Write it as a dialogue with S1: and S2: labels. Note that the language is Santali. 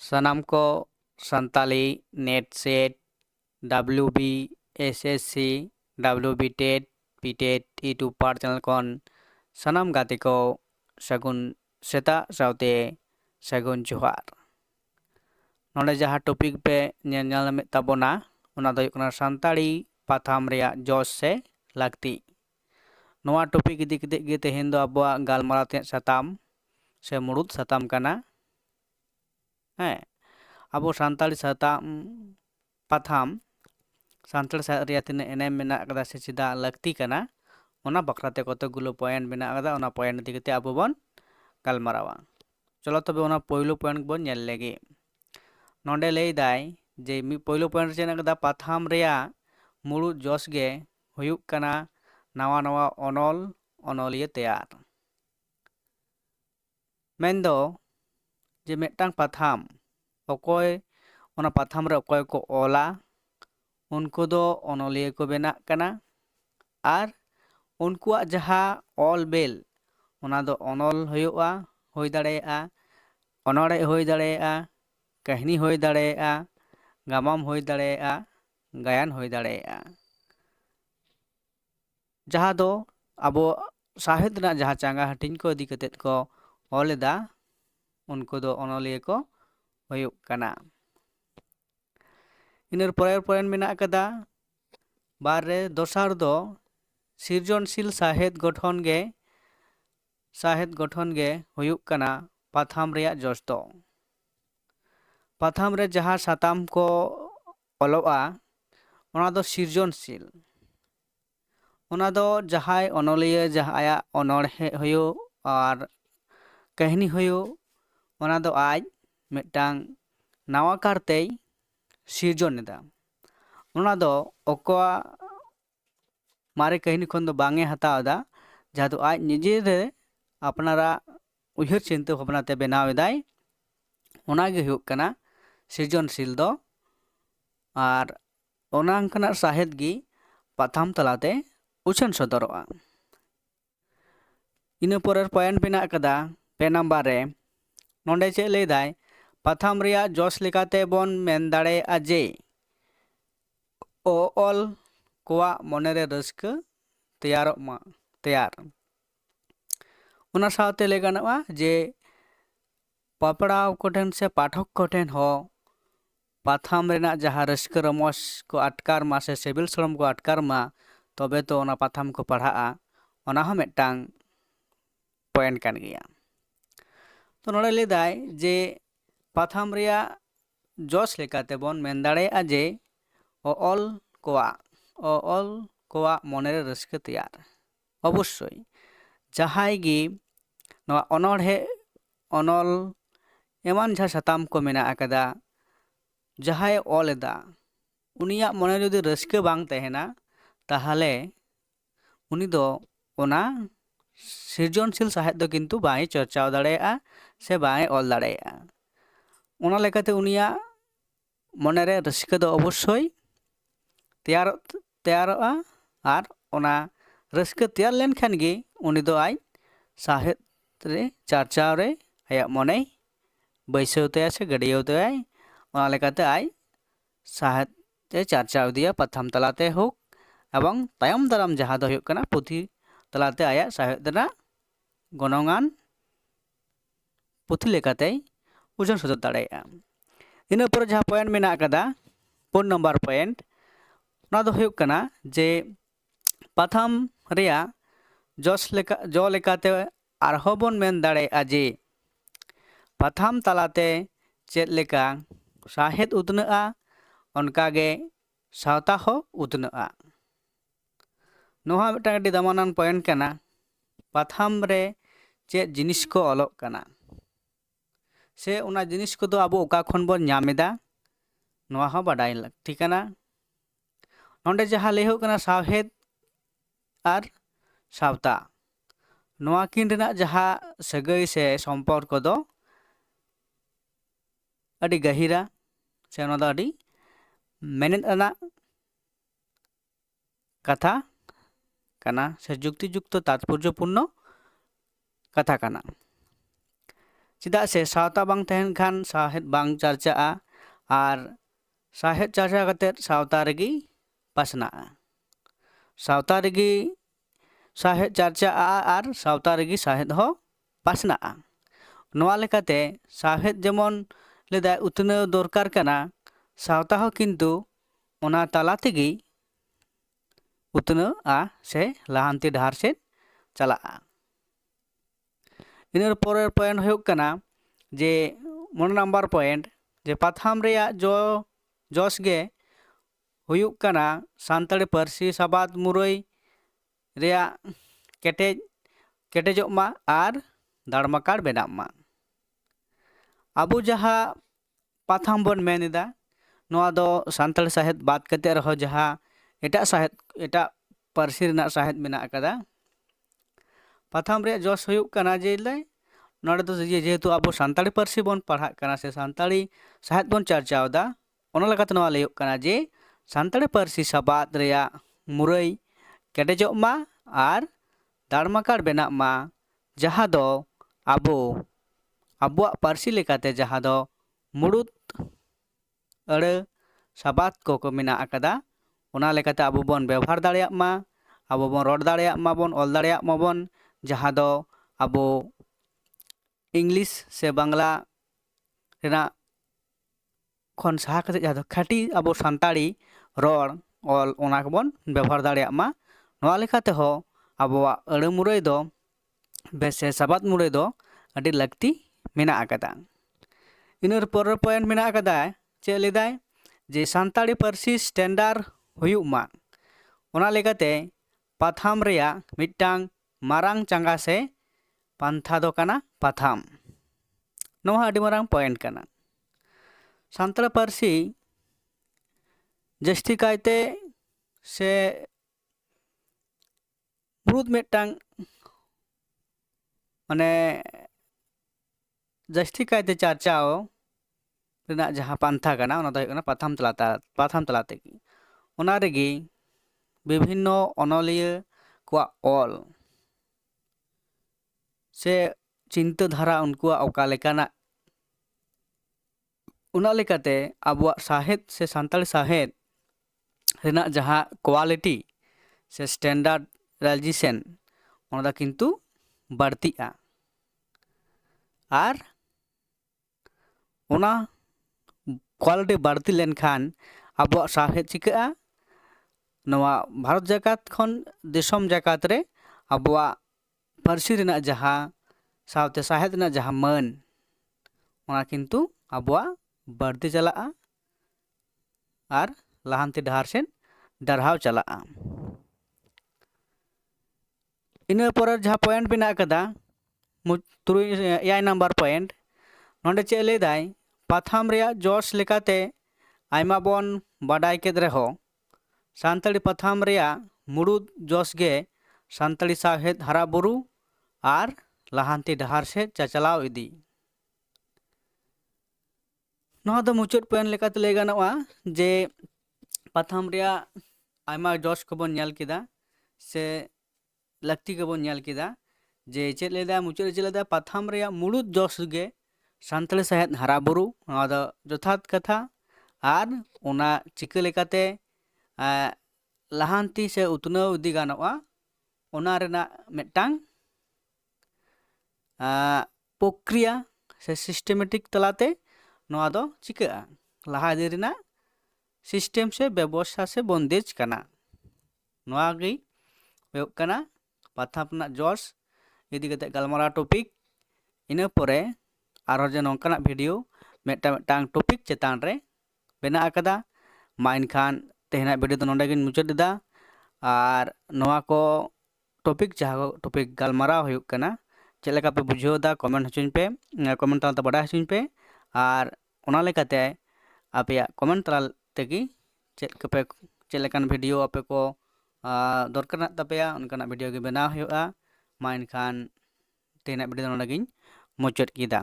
S1: सनाम को Santali NET SET WB SSC WB TET PTET YouTube पार चैनल कौन सनाम गाते को सगुन सेता साउते सगुन जोहार नोडे जहाँ टॉपिक पे ñeñal tabona ona do yukna santali patham reya josh se lakti noa topic इदी kete ge tehen do abwa galmarao te satam se murut satam kana abo santali satam patham santal sa reya tine enem mena kada se chida lakti kana ona bakrate কতগুলো point mena kada ona point idi kete abo bon galmarawa cholo tobe ona poilo point bon ñel legi नोंडे लई दाय जे मी पहिलो पॉइंट चेन कदा पाथाम रेया मुळु जोश गे हुयुक कना नवा नवा अनल अनलिया तैयार मेंदो जे मेटांग पाथाम अकोय ओना पाथाम रे अकोय को ओला उनको दो अनलिया को बेना कना आर उनकुआ जहा ऑल बेल ओना दो अनल हुयुआ होय दाड़ेया अनड़े होय दाड़ेया कहनी होय दाड़ेया गामाम होय दाड़ेया गायन होय दाड़ेया जहाँ दो अबो साहित्य ना जहाँ चांगा हटिन को इदी कतेत को ओलेदा उनको दो अनलिया को हुयुक कना इनर परेर पॉइंट मेना कदा बार रे दोसार दो सृजनशील साहित्य गठन गे हुयुक कना पाथाम रेया जोश दो पाथाम रे जहाँ साताम को ओलोआ ओना दो सृजनशील ओना दो जहाय अनलिया जहाया अनड़हे हुयो और कहनी हुयो ओना दो आज मिटांग नवा कारते सृजन एदा ओना दो ओकोआ मारे कहनी खन दो बांगे हतावदा जहाँ दो आज निजे रे अपनारा उयहर चिंता भावना ते बनाव एदाय ओना गे हुयुक कना सृजनशील दो और ओना अंकना साहित्य गी पाथाम तलाते उछन सदरोआ इन परेर पॉइंट बेना कदा पे नंबर रे नोंडे चे लई दाय पाथाम रेया जोश लेकाते बोन मेन दाड़ेया जे ओ ऑल कोआ मोनेरे रस्क तैयार ओना साथे ले गानोआ जे पापड़ाव कोठेन से पाठक कोठेन हो पाथाम रेना जहाँ रस्क रमोस को अटकार मा से सिविल श्रम को अटकार मा तबे तो ओना पाथाम को पढ़ाआ ओना हो मिटांग पॉइंट कान गया तो नोड़े ले दाय जे पाथाम रेया जोश लेकाते बोन मेन दाड़ेया जे ऑल कोआ मोनेरे रस्क तैयार अवश्य जहाय गी नवा अनड़हे अनल एमान जहाँ साताम को मेना आकदा जहाय ओलेदा उनिया मने जदि रस्क बांग तहेना ताहले उनी दो ओना सृजनशील साहित्य दो किन्तु बाय चर्चा दाड़ेया से बाय ओल दाड़ेया ओना लेकाते उनिया मनेरे रस्क दो अवश्य तैयारोआ और ओना रस्क तैयार लेन खान गे उनी दो आज साहित्य रे चर्चा रे आया मने बैसवते से गड़ियाव ते ओना लेकाते आज साहित्य चर्चा दिया पाथाम तलाते होक एवं तायम दाराम जहाँ दो हुयुक कना पुथी तलाते आया साहित्य ना गणगान पुथी लेकाते उजन सदर दाड़ेया इन पर जहाँ पॉइंट मेना कदा 4 नंबर पॉइंट ना दो हुयुक कना जे पाथाम रेया जो लेकाते आरहो बोन मेन दाड़ेया जे पाथाम तलाते चेद लेका साहित्य उतनआ उनकागे सावता हो उतनआ नोहा मिटांग अडी दामानान पॉइंट कना पाथाम रे चेद जिनिस को ओलोग कना से उना जिनिस को दो आबो ओका खन बोन ñaमेदा नोहा हो बाडाय लाक्ति कना नोंडे जहाँ लई हुयुक कना साहित्य और सावता नोआ किन रेना जहाँ सगई से सम्पर्क दो अडी गहिरा से ओना दो अडी मेनेद अना कथा कना से जुक्ति युक्त तात्पर्यपूर्ण कथा कना चेदा से सावता बांग तहन खान साहेद बांग चर्चा और साहेद चर्चा कते सावता रेगी पासना सावता रेगी साहेद चर्चा और सावता रेगी साहेद हो पासना नोआ लेकाते साहेद जेमन लेदा उतने दरकार कना सावता हो किंतु ओना ताला तेगी उतने से लाहांती डहार से चला इन पर पॉइंट हुयुक कना जे 1 नंबर पॉइंट जे पाथाम रेया जो जोश गे हुयुक कना सानताड़ी पारसी साबाद मुरई रेया केटेजोग मा आर दाड़माकाड़ बेनाग मा आबो जहा पाथाम बन मेनेदा नोआ दो सानताड़ी साहेद बात कते रहो जहा एटा साहेद एटा पारसी रेना साहेद मेना अकादा पाथाम रे जोश हुयुक कना जे नोडे तो जेहेतु आबो सानताड़ी पारसी बन पढ़ा कना से सानताड़ी साहेद बन चर्चावदा ओना लगाते नोआ लैयोग कना जे सानताड़ी पारसी साबाद रेया मुरई केटेजोग मा आर दाड़माकाड़ बेनाग मा जहा दो आबो आबुआ पारसी लेकाते जहा दो मुड़ुद अड़े साबाद को मेना अकादा ओना लेकाते आबो बन व्यवहार दाड़ेयाग मा आबो बन रड़ दाड़ेयाग मा बन ऑल दाड़ेयाग मा बन जहा दो आबो इंग्लिश से बांग्ला रेना खन साहा कते जहा दो खाटी आबो सानताड़ी रड़ ऑल ओना को बन व्यवहार दाड़ेयाग मा नोआ लेकाते हो आबोआ अड़े मुरई दो बेसे साबाद मुरई दो अड़ी लगती मेना अकादा इनर पर पॉइंट मेना अकादा चे लेदाय जे सानताड़ी पारसी स्टैंडर्ड हुयुक मा ओना लेकाते पाथाम रेया मिट्टांग मारांग चंगा से पांथा दो कना पाथाम नोहा अड़ी मारांग पॉइंट कना सानताड़ी पारसी जस्ती कायते से मुरुद मिट्टांग माने जस्ती कायते चर्चाओ रेना जहा पांथा कना ओना दो हुयुक कना पाथाम तलाते की ओना रेगी विभिन्न अनलिया को ऑल से चिंता धारा उनकुआ ओका लेकाना उना लेकाते आबुआ साहेद से सानताड़ी साहेद रेना जहा क्वालिटी से स्टैंडर्डाइजेशन ओना दा किंतु बढ़तीआ आर ओना क्वालिटी बढ़ती लेनखान आबुआ साहेद चिकाआ नवा भारत जाकात खन देशम जाकात रे आबुआ पारसी रेना जहा सावते साहेद रेना जहा मान ओना किंतु आबुआ बढ़ती चला आर लाहांती डहार सेन डरहाव चला इन पर जहा पॉइंट मेना कदा 8 नंबर पॉइंट नोंडे चे लेदाय पाथाम रेया जोश लेकाते आयमा बन बाडाय केद रेहो सानताड़ी पाथाम रेया मुड़ुद जोश गे सानताड़ी साहेद हरा बुरु आर लाहांती डहार से चाचलाव इदी नोहा दो मुचाद पॉइंट लेकाते लay गानोआ जे पाथाम रेया आयमा जोश को बन नेल किदा से लक्ति को बन नेल किदा जे चेद लेदा मुचाद चे लेदा पाथाम रेया मुड़ुद जोश गे सानताड़ी साहेद हरा बुरु नोहा दो जथात कथा आर ओना चिका लेकाते लाहांती से उतनाव इदी गानोआ ओना रेना मिट्टांग प्रक्रिया से सिस्टेमेटिक तलाते नोआ दो चिका लाहा इदी रेना सिस्टेम से व्यवस्था से बंदेज कना नोआ गे हुयुक कना पाथाम ना जोश इदी कते गलमारा टॉपिक इन परे आरो जे नोंकाना वीडियो मिट्टांग टॉपिक चेतान रे बेना अकादा मा इनखान तेहना वीडियो तो नोंडे गिन मुचाद दा आर नोआ को टॉपिक जहाँ टॉपिक गलमारा हुयुक कना चेद लेका पे बुझाव दा कमेंट हचुन पे कमेंट तलाते बाडा हचुन पे आर ओना लेकाते आपेया कमेंट तला तेगी चेद लेकान वीडियो आपे को दरकार तापेया उनकाना वीडियो गे बनाव हुयुआ मा इनखान तेहना वीडियो नोंडे गिन मुचाद किदा।